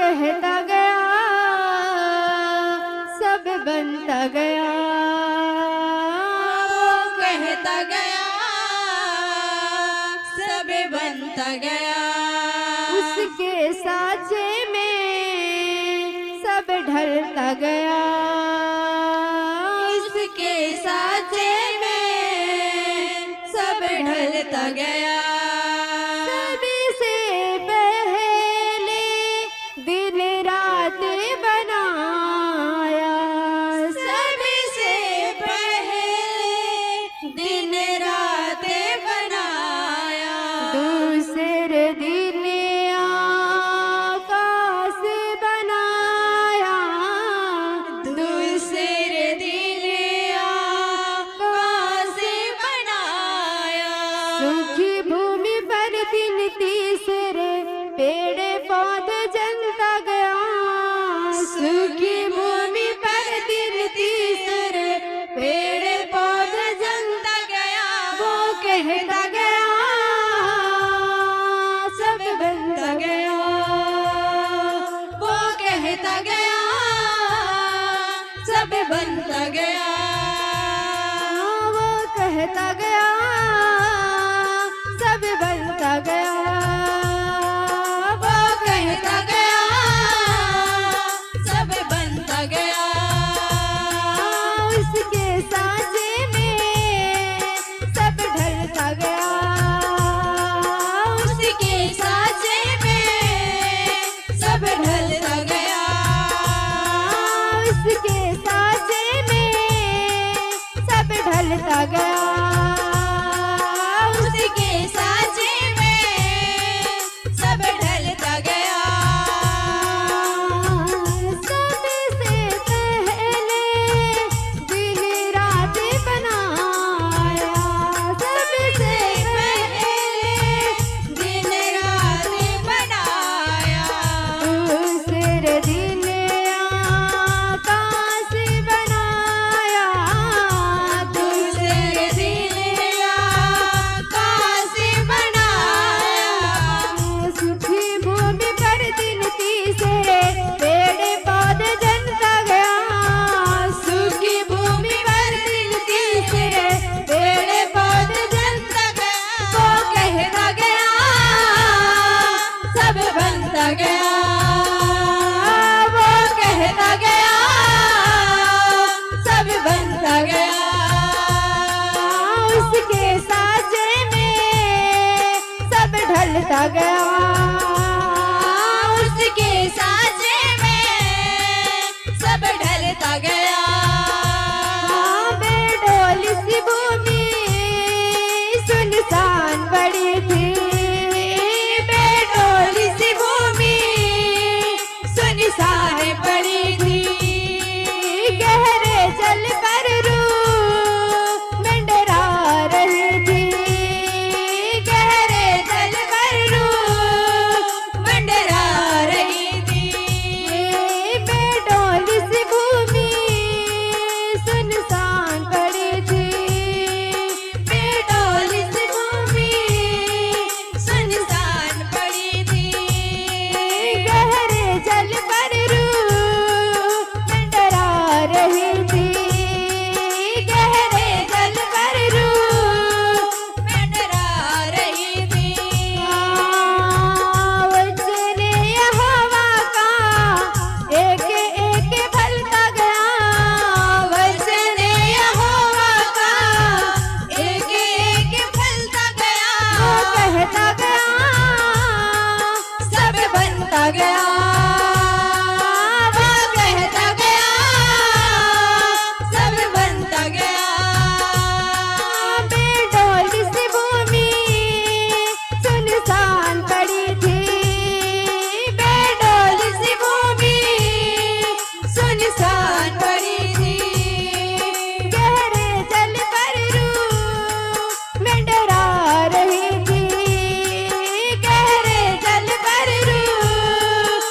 कहता गया सब बनता गया, वो कहता गया सब बनता गया। उसके साँचे में सब ढलता गया, उसके साँचे में सब ढलता गया। सभी से पहले दिन रात बनाया, सभी से पहले दिन रात बनाया। दूसरे दिन आकाश बनाया, दूसरे दिन आकाश बनाया। सूखी भूमि पर दिन तीसरे पेड़ पौधे जलता गया, सूखी भूमि पर दिन तीसरे पेड़ पौधे जलता गया। वो कहता गया सब बनता गया, वो कहता गया सब बनता गया। वो कहता गया सब बनता गया, वो कहता गया सब बनता गया। उसके साँचे में सब ढलता गया, उसके साँचे में सब ढलता गया। उसके साँचे में सब ढलता गया, उसके साँचे में सब ढलता गया। सबसे पहले दिन रात बनाया, सबसे पहले दिन रात बनाया। दूसरे दिन आकाश बनाया, दूसरे दिन आकाश बनाया। सूखी भूमि पर दिन तीसरे पेड़ पौधे जलता गया, सूखी भूमि पर दिन तीसरे पेड़ पौधे जलता गया। वो कहता गया सब बनता गया, वो कहता गया सब बनता गया। उसके साँचे में सब ढलता गया, उसके साँचे में सब ढलता गया। बेडोली सी भूमि सुनसान पड़ी थी, बेडोली सी भूमि सुनसान पड़ी थी। गहरे जल पर रूह मंडरा रही थी, गहरे जल पर रूह मंडरा रही थी। बेडोली सी भूमि सुनसान पड़ी थी, बेडोली सी भूमि सुनसान पड़ी थी। गहरे जल पर रूह मंडरा रही थी, गहरे जल पर रूह मंडरा रही थी। वचन यहोवा का एक एक फलता गया, वचन यहोवा का एक एक फलता गया। वो कहता गया सब बनता गया, वो कहता गया सब बनता गया। बेडोली सी भूमि सुनसान पड़ी थी, बेडोली सी भूमि सुनसान पड़ी थी। गहरे जल पर रूह मंडरा रही थी, गहरे जल पर रूह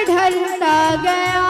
ढलता गया